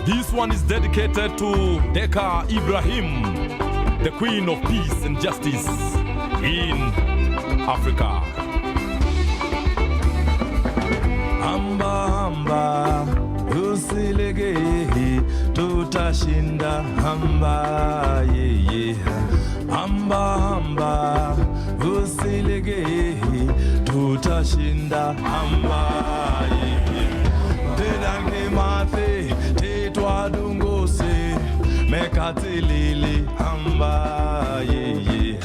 This one is dedicated to Deka Ibrahim, the Queen of Peace and Justice in Africa. Amba amba usilege tutashinda amba ye amba amba usilege tutashinda amba ye Dedange mate te twadungose mekatilili amba ye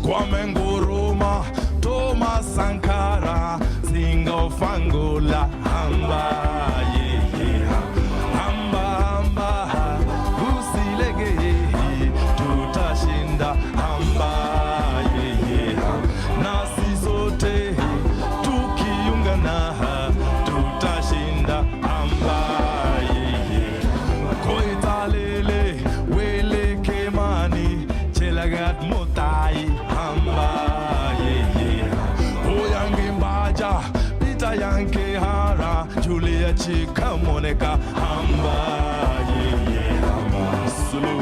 Kwame Nkrumah Thomas Sankara Singo Fangola amba ye amba amba usilege tutashinda amba ye nasi sote tukiungana tutashinda amba ye koitalele wele kemani chelagat motai amba ye oyangimbaja pita yanke hara Julia Chika Monica amba ye amba slow.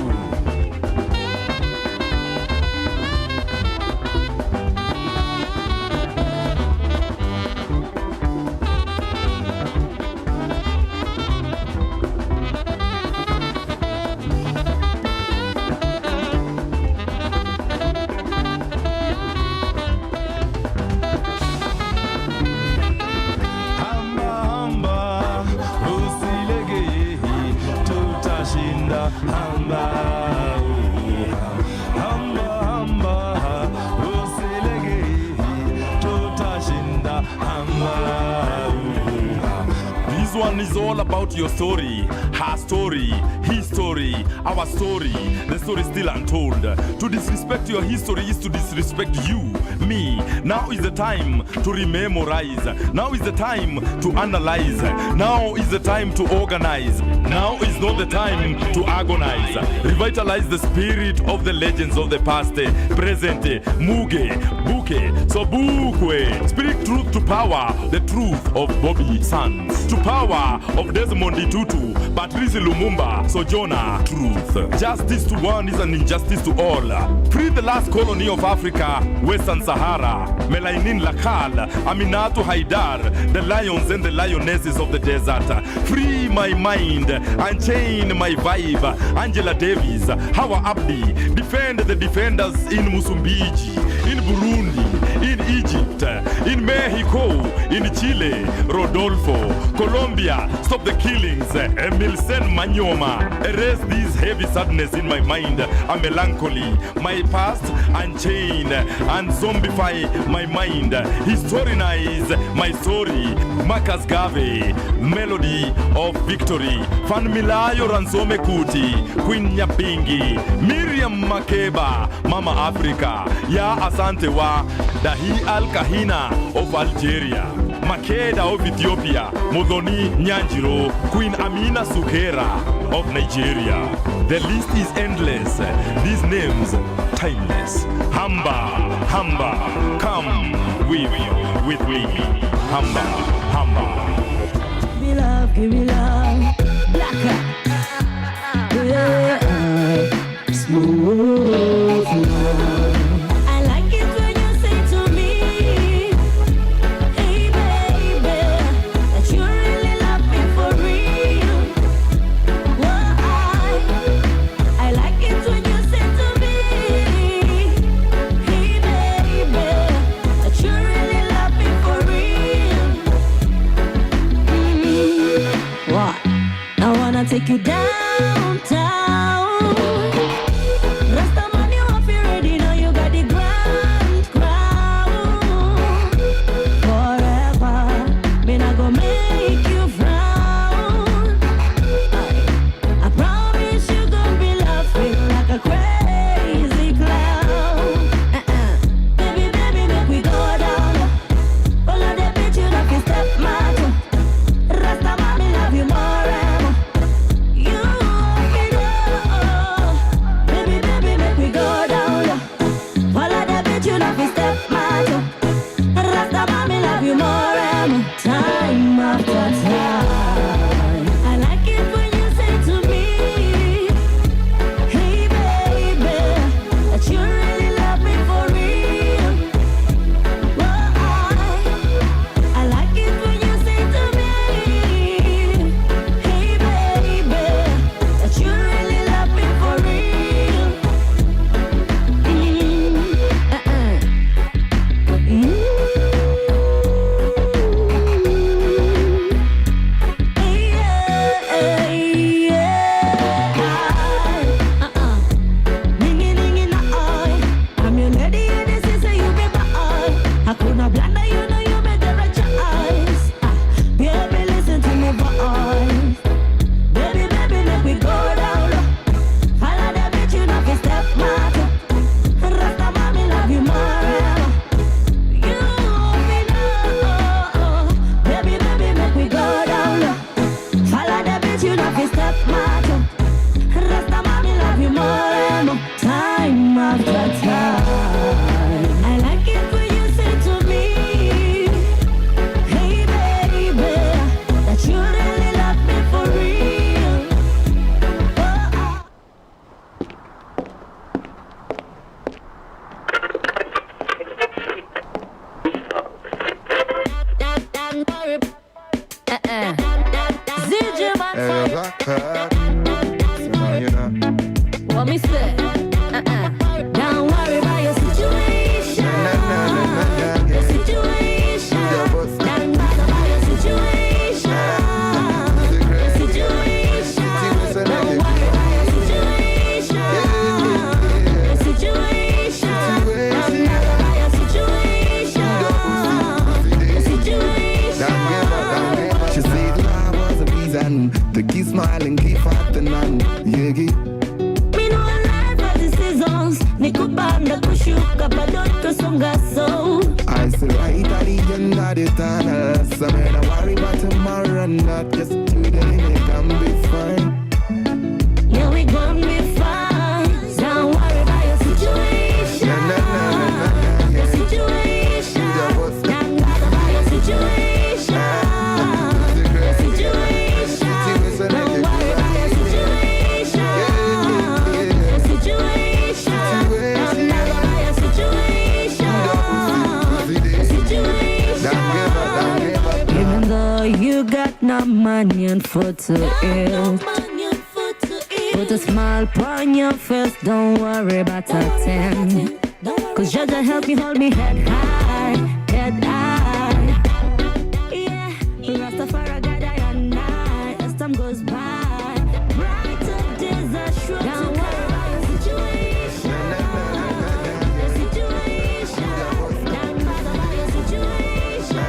Hamba, hamba, hamba, usilege, tutashinda hamba. This one is all about your story, her story, his story, our story. The story is still untold. To disrespect your history is to disrespect you, me. Now is the time to rememorize. Now is the time to analyze. Now is the time to organize. Now is not the time to agonize. Revitalize the spirit of the legends of the past, present, muge, buke, sobukwe. Speak truth to power, the truth of Bobby Sands. To power of Desmond Tutu, Patrice Lumumba, Sojourner, truth. Justice to one is an injustice to all. Free the last colony of Africa, Western Sahara, Melainin Lakal, Aminatou Haidar, the lions and the lionesses of the desert. Free my mind, unchain my vibe. Angela Davis, Hawa Abdi, defend the defenders in Msumbiji, in Burundi, in Egypt, in Mexico, in Chile, Rodolfo, Colombia, stop the killings, Emilsen Manyoma, erase this heavy sadness in my mind, a melancholy, my past unchain and zombify my mind, historicize my story, Marcus Garvey, melody of victory, Fan Milayo Ransome Kuti, Queen Nyapingi, Miriam Makeba, Mama Africa, Ya Asante wa Dahi Al-Kahina of Algeria, Makeda of Ethiopia, Modoni Nyanjiro, Queen Amina Sukera of Nigeria. The list is endless, these names timeless. Hamba, Hamba, come with me. Hamba, Hamba. Give me love, blacker, yeah, smooth love. I like it when you say to me, hey baby, that you really love me for real. Well, I like it when you say to me, hey baby, that you really love me for real. What? I wanna take you downtown. Rasta man, you off, you ready now. You got the grand crown. Forever, me not gonna make you frown. I promise you gonna be laughing like a crazy clown. Baby, baby, make we go down. Follow the bitch, you love your stepmother. Rasta man, me love you more. Time after time, I like it when you say to me. ZJ man. What me say? Don't worry about your situation. Your situation. Don't bother about your situation. Your situation. Don't worry about your situation. Your situation. Don't bother about your situation. Your situation. She said love was a reason to keep smiling, keep fighting on. Yeah. Me know life has its seasons. Nikubanda kushuka bado tusonga so. I say right at the end of the tunnel. So me don't worry about tomorrow, not just today. Me can be fine. Yeah, we gon' be fine. Don't worry about your situation. Your situation. Don't bother about your situation. Your situation. Don't worry about your situation. Your situation. Don't bother about your situation. Your situation. Even though you got no money and food to eat, put a smile on your face, don't worry about a thing. Cause just to help me hold me head high, head high. Yeah, Rastafari God I and I, as time goes by, brighter days are sure to come. Don't worry about your situation. Your situation. Don't bother about your situation.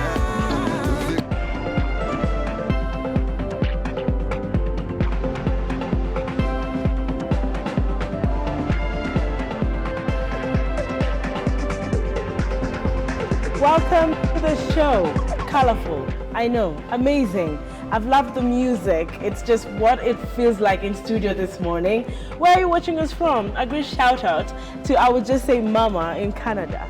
Welcome to the show. Colorful, I know, amazing. I've loved the music. It's just what it feels like in studio this morning. Where are you watching us from? A great shout out to, I would just say, Mama in Canada.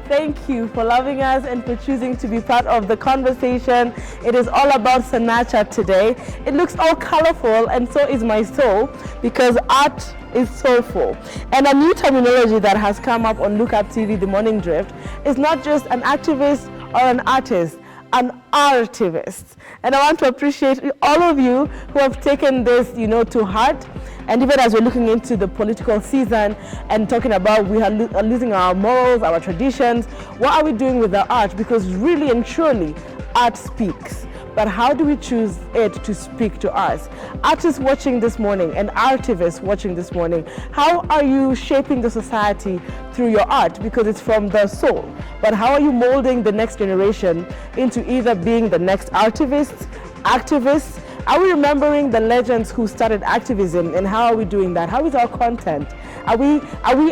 Thank you for loving us and for choosing to be part of the conversation. It is all about Sanaa today. It looks all colorful and so is my soul because art is soulful. And a new terminology that has come up on Look Up TV, The Morning Drift, is not just an activist or an artist, an artivist. And I want to appreciate all of you who have taken this, to heart. And even as we're looking into the political season and talking about we are losing our morals, our traditions, what are we doing with the art? Because really and truly, art speaks. But how do we choose it to speak to us? Artists watching this morning and artivists watching this morning, how are you shaping the society through your art? Because it's from the soul. But how are you molding the next generation into either being the next artivists, activists? Are we remembering the legends who started activism, and how are we doing that? How is our content? Are we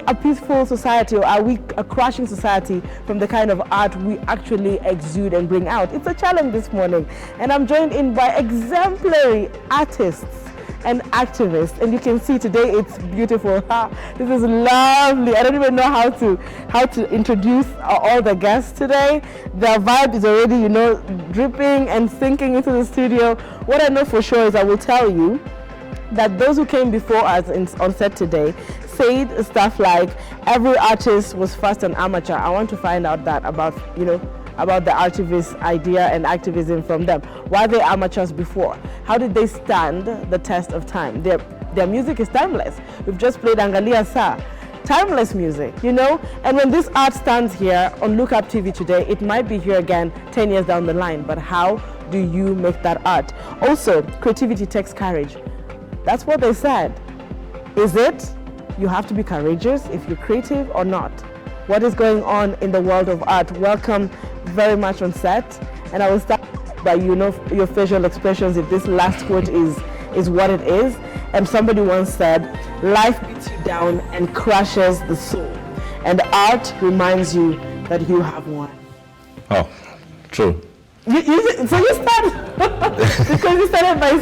a peaceful society, or are we a crashing society from the kind of art we actually exude and bring out? It's a challenge this morning, and I'm joined in by exemplary artists and activists, and you can see today it's beautiful. This is lovely. I don't even know how to introduce all the guests today. The vibe is already, dripping and sinking into the studio. What I know for sure is I will tell you that those who came before us on set today said stuff like every artist was first an amateur. I want to find out that about the artivist idea and activism from them. Why they amateurs before? How did they stand the test of time? Their music is timeless. We've just played Angalia Sa. Timeless music, And when this art stands here on Look Up TV today, it might be here again 10 years down the line, but how do you make that art? Also, creativity takes courage. That's what they said. Is it? You have to be courageous if you're creative or not. What is going on in the world of art? Welcome very much on set. And I will start by your facial expressions if this last quote is what it is. And somebody once said, life beats you down and crushes the soul. And art reminds you that you have won. Oh, true. So you start because you started by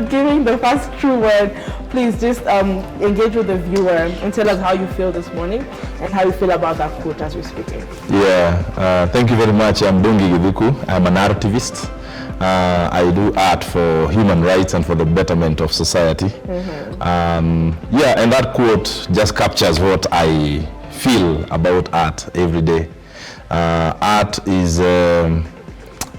giving the first true word. Please just engage with the viewer and tell us how you feel this morning and how you feel about that quote as we're speaking. Yeah, thank you very much. I'm Dungi Gibuku. I'm an artivist. I do art for human rights and for the betterment of society. Mm-hmm. And that quote just captures what I feel about art every day. Art is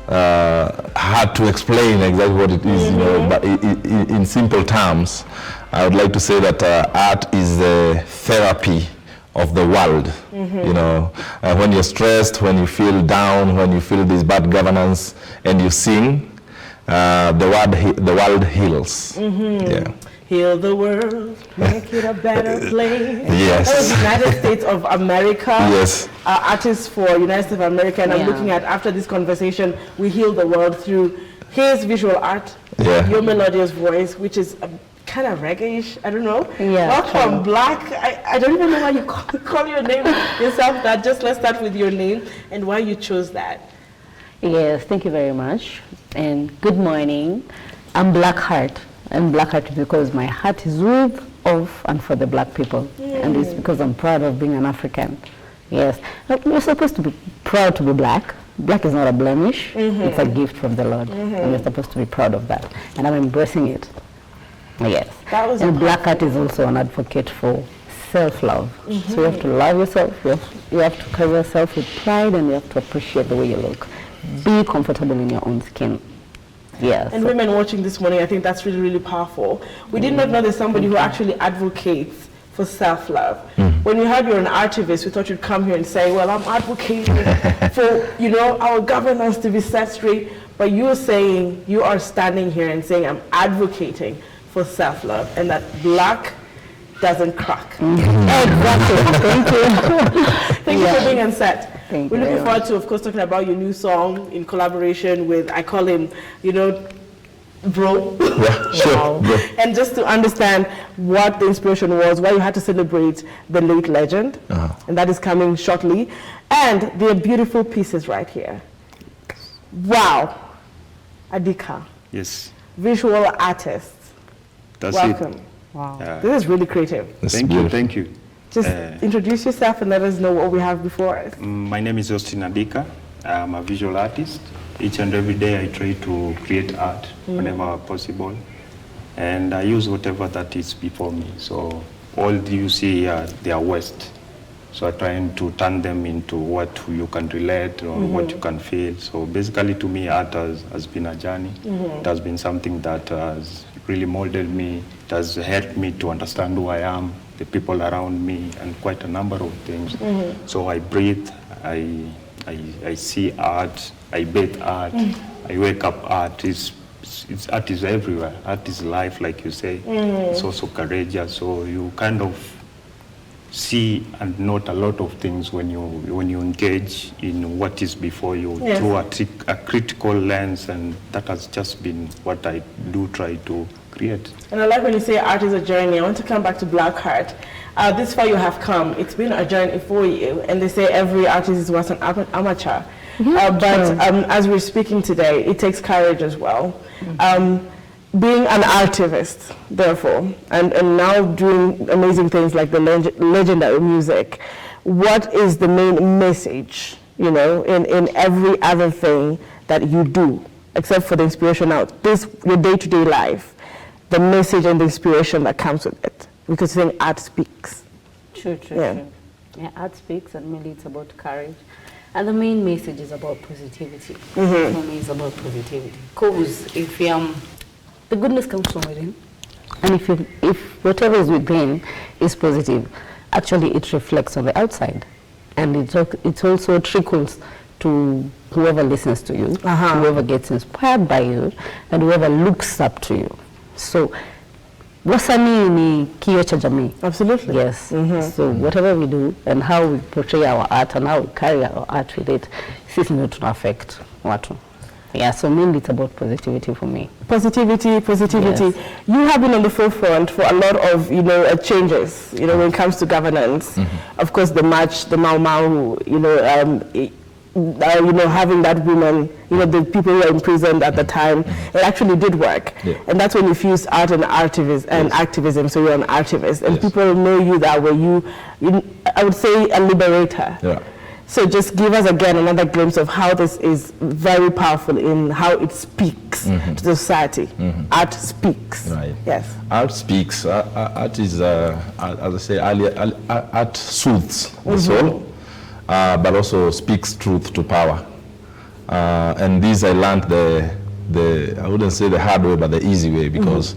hard to explain exactly what it is, you know, but in simple terms, I would like to say that art is the therapy of the world. You know, when you're stressed, when you feel down, when you feel this bad governance, and you sing, the world heals. Yeah. Heal the world, make it a better place. Yes. That was United States of America. Yes. Artists for United States of America, and I'm looking at, after this conversation, we heal the world through his visual art, your melodious voice, which is kind of reggae-ish, I don't know. Yeah. Welcome, Black. I don't even know why you call your name yourself that. Just let's start with your name and why you chose that. Yes, thank you very much. And good morning. I'm Blackheart. I'm Blackheart because my heart is with, of, and for the black people. And it's because I'm proud of being an African. Yes. We're supposed to be proud to be black. Black is not a blemish. It's a gift from the Lord. And we're supposed to be proud of that. And I'm embracing it. Yes. And Blackheart is also an advocate for self-love. So you have to love yourself. You have to carry yourself with pride, and you have to appreciate the way you look. Be comfortable in your own skin. Yes. And women watching this morning, I think that's really, really powerful. We did not know there's somebody who actually advocates for self-love. When we heard you're an artivist, we thought you'd come here and say, well, I'm advocating for, you know, our governance to be set straight. But you're saying, you are standing here and saying, I'm advocating for self-love, and that black doesn't crack. Exactly. Thank you. Thank you for being on set. Thank We're you looking very forward to, of course, talking about your new song in collaboration with, I call him, you know, bro. Yeah, sure. Bro. And just to understand what the inspiration was, why you had to celebrate the late legend, and that is coming shortly. And there are beautiful pieces right here. Wow. Adika. Yes. Visual artist. That's Welcome. it. Wow. This is really creative. Thank you. Just introduce yourself and let us know what we have before us. My name is Austin Adika. I'm a visual artist. Each and every day I try to create art whenever possible. And I use whatever that is before me. So all you see here, they are waste. So I'm trying to turn them into what you can relate or what you can feel. So basically to me, art has been a journey. It has been something that has really molded me. It has helped me to understand who I am, the people around me, and quite a number of things. So I breathe, I see art, I bathe art, I wake up art. Art is everywhere. Art is life, like you say. It's also courageous. So you kind of see and note a lot of things when you engage in what is before you through a critical lens, and that has just been what I do try to create. And I like when you say art is a journey. I want to come back to Blackheart. This far you have come. It's been a journey for you, and they say every artist was an amateur. But as we're speaking today, it takes courage as well. Being an artivist, therefore, and now doing amazing things like the legendary music, what is the main message, you know, in every other thing that you do, except for the inspiration out, your day-to-day life, the message and the inspiration that comes with it? Because I think art speaks. True. Yeah, art speaks, and mainly it's about courage. And the main message is about positivity. For me, it's about positivity. Because if the goodness comes from within, and if whatever is within is positive, actually it reflects on the outside, and it also trickles to whoever listens to you, whoever gets inspired by you, and whoever looks up to you. So wasanii ni kioo cha jamii. Absolutely. Yes. So whatever we do and how we portray our art and how we carry our art with it, sisi ndio tuna affect watu. Yeah, so mainly it's about positivity for me. Positivity. Yes. You have been on the forefront for a lot of, you know, changes, you know, when it comes to governance. Of course, the march, the Mau Mau, you know, having that woman, you know, the people who were imprisoned at the time, it actually did work. And that's when you fused art and activism, so you're an artivist. And people know you that way. You, I would say, a liberator. Yeah. So just give us again another glimpse of how this is very powerful in how it speaks to the society. Art speaks. Right. Yes. Art speaks. Art is, as I say earlier, art soothes the soul, but also speaks truth to power. And this I learned I wouldn't say the hard way, but the easy way, because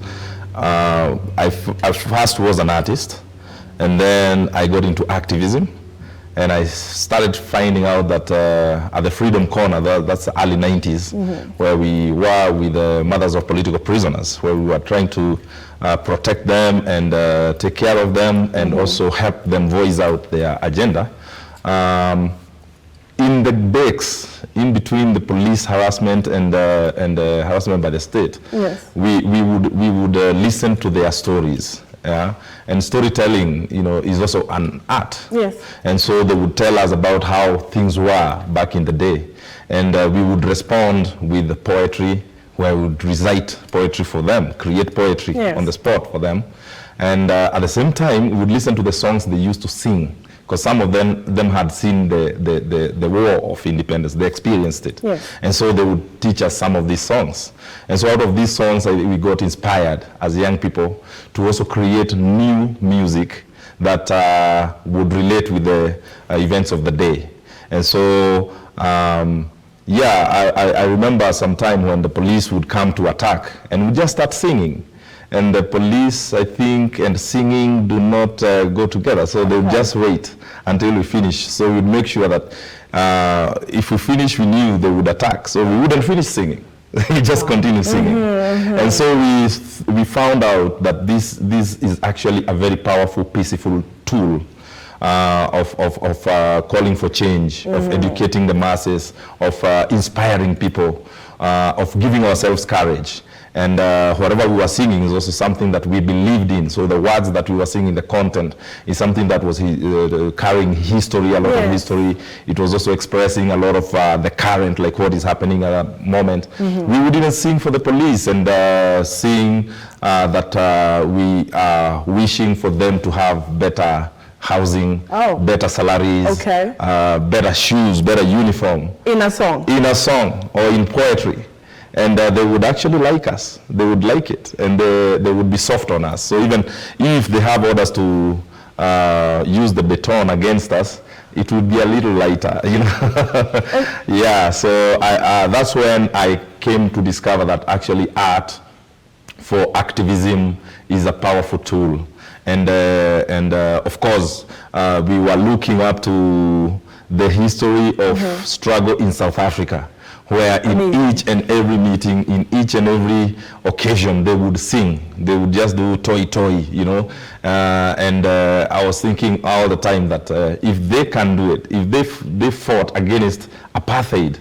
I first was an artist, and then I got into activism, and I started finding out that at the Freedom Corner, that's the early 90s, where we were with the mothers of political prisoners, where we were trying to protect them and take care of them, and also help them voice out their agenda. In the breaks, in between the police harassment and harassment by the state, yes, we would listen to their stories. Yeah, and storytelling, is also an art. Yes. And so they would tell us about how things were back in the day, and we would respond with the poetry, where we would recite poetry for them, create poetry yes, on the spot for them, and at the same time we would listen to the songs they used to sing, because some of them had seen the war of independence, they experienced it. Yes. And so they would teach us some of these songs. And so out of these songs, we got inspired as young people to also create new music that would relate with the events of the day. And so, I remember some time when the police would come to attack, and we just start singing. And the police, I think, and singing do not go together. So they would just wait until we finish. So we'd make sure that if we finish, we knew they would attack. So we wouldn't finish singing. We just continue singing. And so we found out that this is actually a very powerful, peaceful tool of calling for change, of educating the masses, of inspiring people, of giving ourselves courage. And whatever we were singing is also something that we believed in. So the words that we were singing, the content, is something that was carrying history, a lot of history. It was also expressing a lot of the current, like what is happening at that moment. We would even sing for the police and sing that we are wishing for them to have better housing, better salaries, better shoes, better uniform. In a song? In a song or in poetry. And they would actually like us. They would like it, and they would be soft on us. So even if they have orders to use the baton against us, it would be a little lighter, Yeah, so that's when I came to discover that actually art for activism is a powerful tool. And of course, we were looking up to the history of struggle in South Africa, where in each and every meeting, in each and every occasion, they would sing. They would just do toi, and I was thinking all the time that if they can do it, if they fought against apartheid,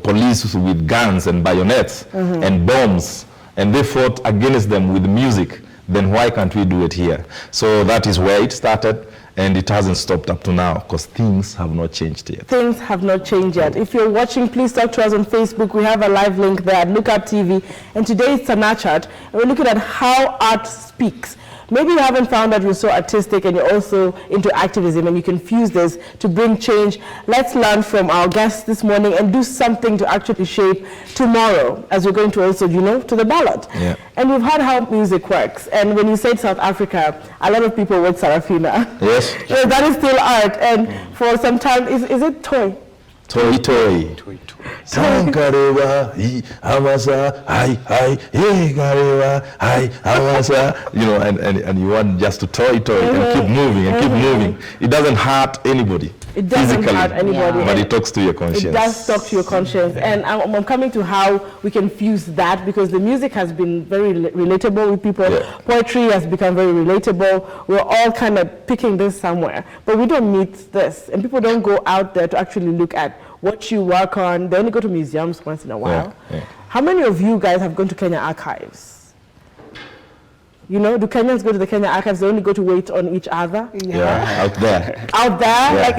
police with guns and bayonets and bombs, and they fought against them with music, then why can't we do it here? So that is where it started. And it hasn't stopped up to now, because things have not changed yet. Things have not changed yet. If you're watching, please talk to us on Facebook. We have a live link there at Lookup TV. And today is Sanaa Chat. And we're looking at how art speaks. Maybe you haven't found that you're so artistic and you're also into activism and you can fuse this to bring change. Let's learn from our guests this morning and do something to actually shape tomorrow, as we're going to also, to the ballot. Yeah. And we've heard how music works. And when you said South Africa, a lot of people with Sarafina. Yes. That is still art. And for some time, is it toy? Toy. Sankarewa, Hamasa, hi, Garewa, hi, Hamasa. And you want just to toy and keep moving and keep moving. It doesn't hurt anybody. It doesn't hurt anybody. But it talks to your conscience. It does talk to your conscience. And I'm coming to how we can fuse that, because the music has been very relatable with people. Yeah. Poetry has become very relatable. We're all kind of picking this somewhere. But we don't meet this. And people don't go out there to actually look at what you work on. They only go to museums once in a while. Yeah. How many of you guys have gone to Kenya Archives? Do Kenyans go to the Kenya Archives? They only go to wait on each other? Yeah, out there. Out there? Yeah.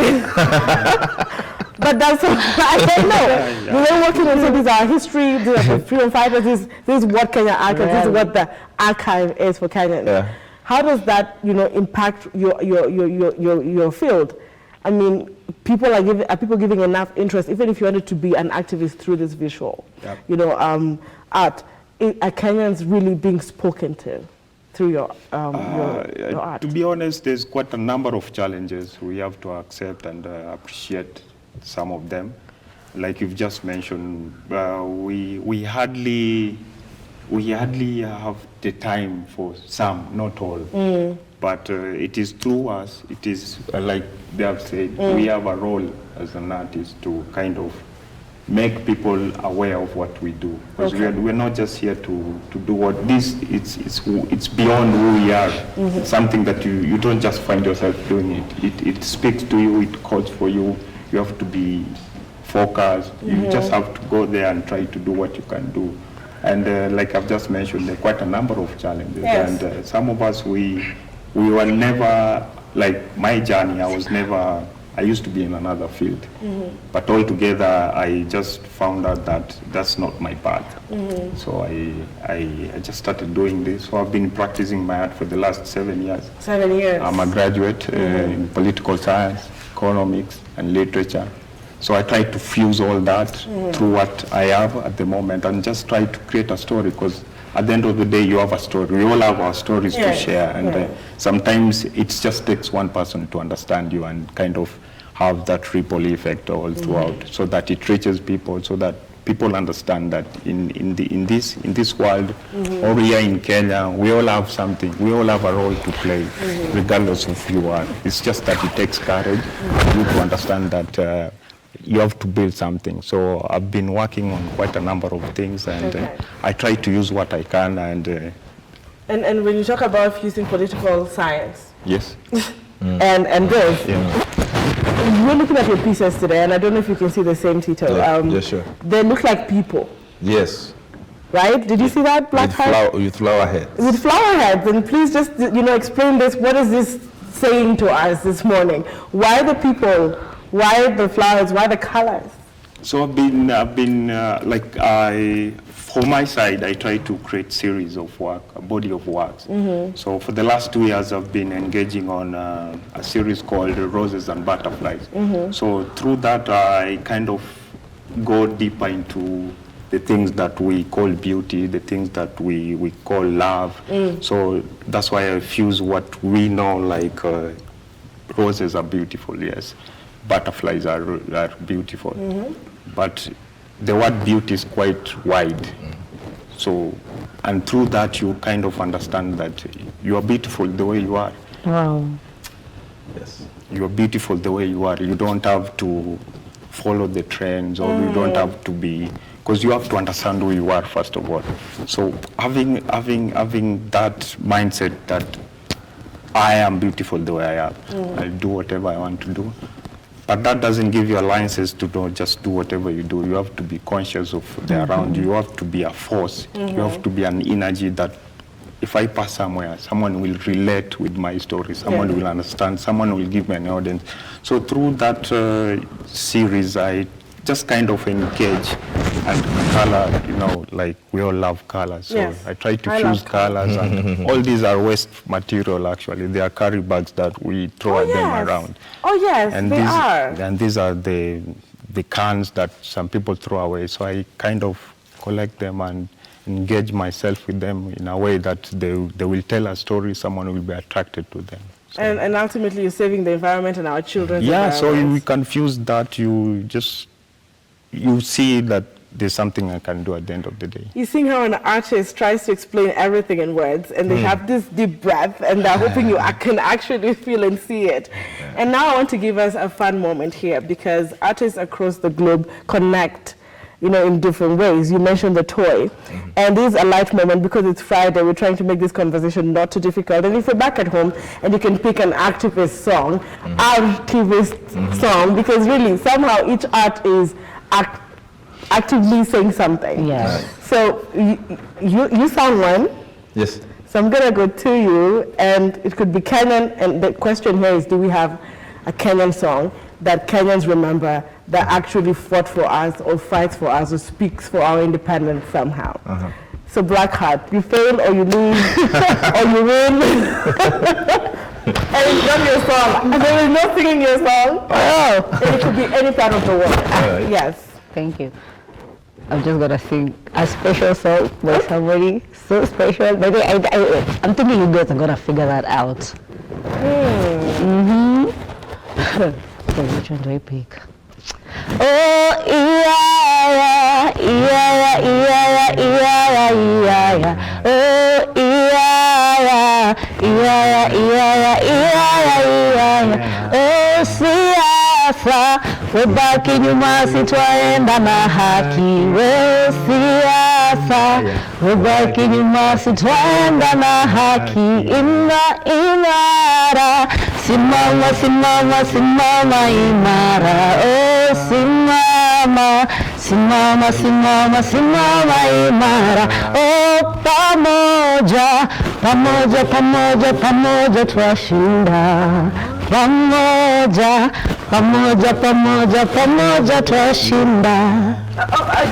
But that's what I don't know. We're working on these are history, these are freedom fighters, this is what Kenya Archives, this is what the archive is for Kenyans. Yeah. How does that, impact your field? I mean, are people giving enough interest, even if you wanted to be an activist through this visual, art? Are Kenyans really being spoken to through your art? To be honest, there's quite a number of challenges we have to accept and appreciate some of them. Like you've just mentioned, we hardly have the time for some, not all. But it is through us, it is like they have said, we have a role as an artist to kind of make people aware of what we do. Because we're not just here to do what this, it's beyond who we are. It's something that you don't just find yourself doing it. It speaks to you, it calls for you. You have to be focused. You just have to go there and try to do what you can do. And like I've just mentioned, there are quite a number of challenges. Yes. And some of us, we were never, like my journey, I used to be in another field. But altogether, I just found out that that's not my path. So I just started doing this. So I've been practicing my art for the last 7 years. 7 years. I'm a graduate in political science, economics, and literature. So I try to fuse all that through what I have at the moment and just try to create a story, because at the end of the day, you have a story. We all have our stories to share, and sometimes it just takes one person to understand you and kind of have that ripple effect all throughout, so that it reaches people, so that people understand that in this world, over here in Kenya, we all have something. We all have a role to play, regardless of who you are. It's just that it takes courage for you to understand that you have to build something. So I've been working on quite a number of things, and I try to use what I can. And when you talk about fusing political science, yes, and this, we're looking at your pieces today, and I don't know if you can see the same, Tito. Yes, sure. They look like people, Yes. right? Did you see that, Black Heart? With flower heads. With flower heads. And please just, explain this. What is this saying to us this morning? Why the people? Why the flowers? Why the colors? so I've been for my side, I try to create series of work, a body of works. So for the last 2 years, I've been engaging on a series called Roses and Butterflies. So through that, I kind of go deeper into the things that we call beauty, the things that we call love. So that's why I fuse what we know, like roses are beautiful, yes. Butterflies are beautiful. But the word beauty is quite wide. So, and through that you kind of understand that you are beautiful the way you are. Wow. Yes. You are beautiful the way you are. You don't have to follow the trends, or you don't have to be, because you have to understand who you are first of all. So having that mindset that I am beautiful the way I am, I'll do whatever I want to do. But that doesn't give you alliances to just do whatever you do. You have to be conscious of the around you. You have to be a force. You have to be an energy that if I pass somewhere, someone will relate with my story. Someone will understand. Someone will give me an audience. So through that series, I just kind of engage and color, like we all love colors. So I try to fuse colors, and all these are waste material actually. They are carry bags that we throw them around. Oh yes, and they are. And these are the cans that some people throw away. So I kind of collect them and engage myself with them in a way that they will tell a story, someone will be attracted to them. So And ultimately you're saving the environment and our children's so environment. we can fuse that. You see that there's something I can do at the end of the day. You see how an artist tries to explain everything in words, and they have this deep breath, and they're hoping you can actually feel and see it. And now I want to give us a fun moment here, because artists across the globe connect, in different ways. You mentioned the toy, and this is a light moment because it's Friday. We're trying to make this conversation not too difficult. And if you're back at home and you can pick an activist song, song, because really somehow each art is actively saying something. Yes. So you sound one. Yes. So I'm gonna go to you, and it could be Kenyan. And the question here is, do we have a Kenyan song that Kenyans remember that actually fought for us, or fights for us, or speaks for our independence somehow? So Black Heart, you fail or you lose, or you win. And it's not your song. And there is no singing your song. And it could be any part of the world. Yes. Thank you. I'm just gonna sing a special song by somebody so special. Maybe I'm thinking you guys are gonna figure that out. So which one do I pick? Oh, yeah, yeah, yeah, yeah, yeah, yeah, yeah. Oh, yeah, yeah, yeah, yeah, yeah, yeah. Oh, siasa, webaki nyuma sitwaenda na haki. Oh, siasa, webaki nyuma sitwaenda na haki. Imara, simama, simama, simama imara. Oh, simama, simama, simama, simama imara. Oh, pamoja, pamoja, pamoja, pamoja twashinda. Pamoja, pamoja, pamoja, pamoja twashinda.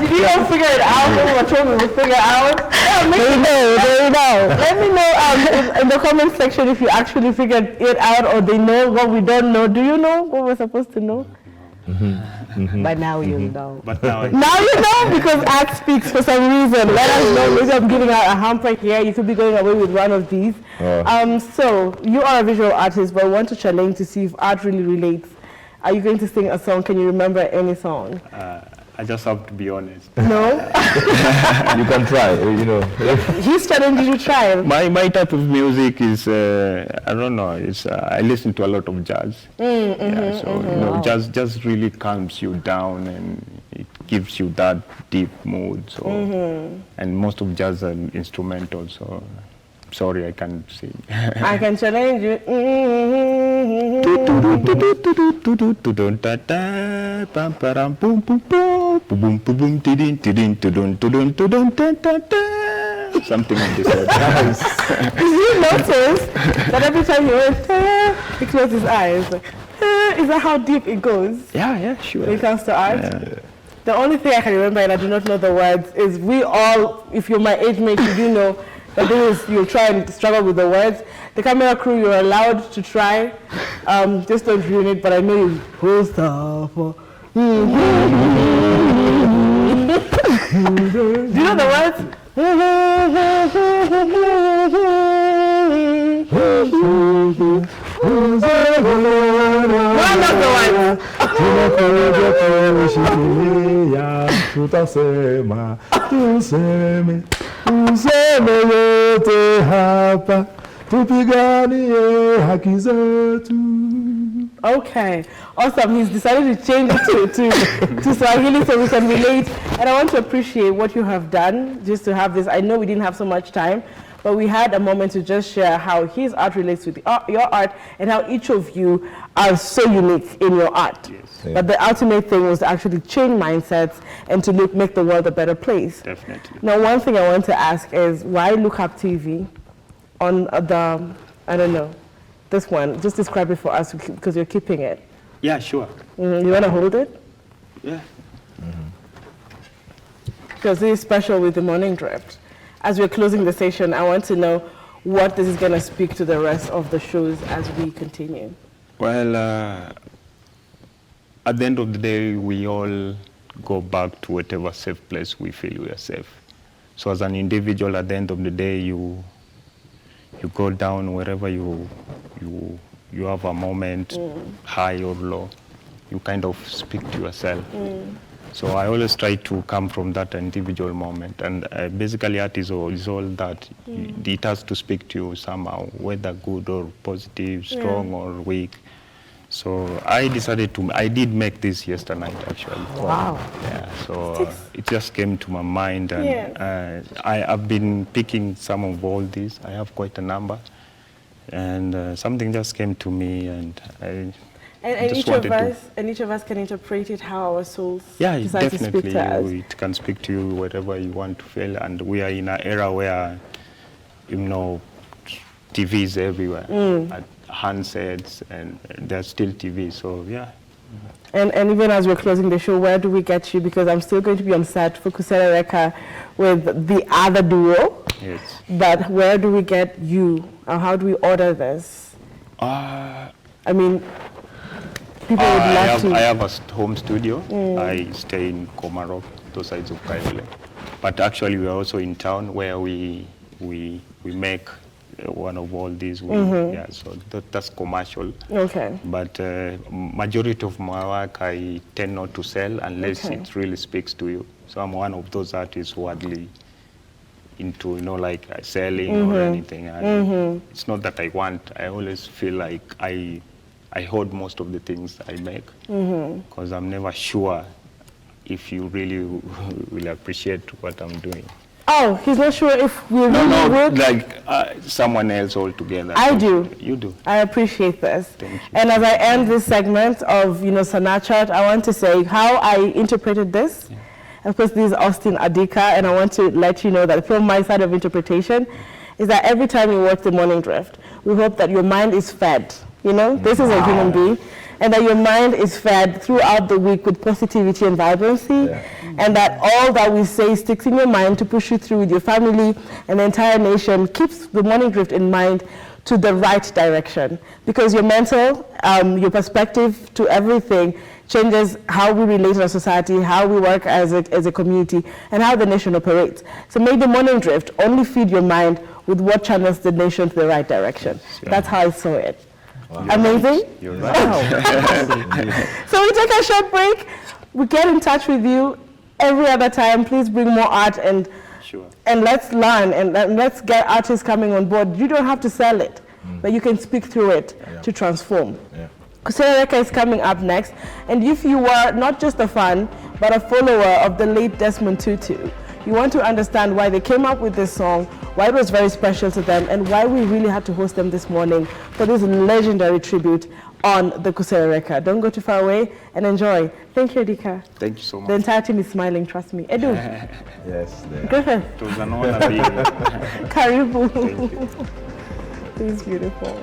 Did you all figure it out? What told me to figure out? Yeah, They know. let me know in the comment section if you actually figured it out or they know what we don't know. Do you know what we're supposed to know? But now you know. But now Now you know because art speaks for some reason. Let us know. Maybe I'm giving out a hamper here. You could be going away with one of these. So you are a visual artist, but I want to challenge to see if art really relates. Are you going to sing a song? Can you remember any song? I just have to be honest. No? You can try, you know. He's challenging you to try. My type of music is I don't know. It's I listen to a lot of jazz. Yeah, so you know, jazz just really calms you down and it gives you that deep mood. So and most of jazz are instrumental. So sorry, I can't sing. I can challenge you. Something like this. Did you notice that every time he went, he closed his eyes? Is that how deep it goes Yeah, sure. when it comes to art? The only thing I can remember, and I do not know the words, is we all, if you're my age mate, you do know that you'll try and struggle with the words. The camera crew, you're allowed to try. Just don't ruin it, but I know you will stop. Do you know the words? One of the words. Tutasema, tuseme, tuseme yote hapa, tupiganie haki zetu. Okay, awesome. He's decided to change it to Swahili so we can relate. And I want to appreciate what you have done just to have this. I know we didn't have so much time, but we had a moment to just share how his art relates to your art and how each of you are so unique in your art. Yes. Yeah. But the ultimate thing was to actually change mindsets and to make the world a better place. Definitely. Now, one thing I want to ask is why Look Up TV on the, I don't know, this one? Just describe it for us because you're keeping it. Yeah, sure. You want to hold it? Yeah. Because this is special with the morning drift. As we're closing the session, I want to know what this is going to speak to the rest of the shows as we continue. Well, at the end of the day, we all go back to whatever safe place we feel we are safe. So as an individual, at the end of the day, you go down wherever you have a moment, high or low, you kind of speak to yourself. So I always try to come from that individual moment. And basically art is all that. It has to speak to you somehow, whether good or positive, strong or weak. So I did make this yesterday night actually. Wow. Yeah, so it just came to my mind and I've been picking some of all these. I have quite a number. And something just came to me and And each of us can interpret it how our souls decide to speak definitely. to us. It can speak to you whatever you want to feel. And we are in an era where, TV is everywhere. Handsets and there's still TV. So yeah. And even as we're closing the show, where do we get you? Because I'm still going to be on set for Kusera Reka with the other duo. Yes. But where do we get you? Or how do we order this? I mean, people would love to. I have a home studio. I stay in Komarok, those sides of Kaile. But actually, we are also in town where we make one of all these. Yeah, so that's commercial. Okay. But majority of my work, I tend not to sell unless it really speaks to you. So I'm one of those artists who hardly into, like selling or anything. And it's not that I want. I always feel like I hold most of the things I make because I'm never sure if you really will appreciate what I'm doing. Oh, he's not sure if we really would? Like someone else altogether. I do. You do. I appreciate this. Thank you. And as I end this segment of, Sanaa Chat, I want to say how I interpreted this. Of course, this is Austin Adika, and I want to let you know that from my side of interpretation is that every time you watch The Morning Drift, we hope that your mind is fed. This is a human being, and that your mind is fed throughout the week with positivity and vibrancy, and that all that we say sticks in your mind to push you through with your family and the entire nation, keeps The Morning Drift in mind to the right direction. Because your mental, your perspective to everything changes how we relate in our society, how we work as a community, and how the nation operates. So make The Morning Drift only feed your mind with what channels the nation to the right direction. That's how I saw it. Wow. Amazing? You're right. So we take a short break. We get in touch with you every other time. Please bring more art and let's learn and let's get artists coming on board. You don't have to sell it, but you can speak through it to transform. Kusere Reka is coming up next, and if you were not just a fan, but a follower of the late Desmond Tutu, you want to understand why they came up with this song, why it was very special to them, and why we really had to host them this morning for this legendary tribute on the Kusere Reka. Don't go too far away and enjoy. Thank you, Adika. Thank you so much. The entire team is smiling, trust me. Edu. Yes. Griffin. It was an honor being here. Karibu. Thank you. This is beautiful.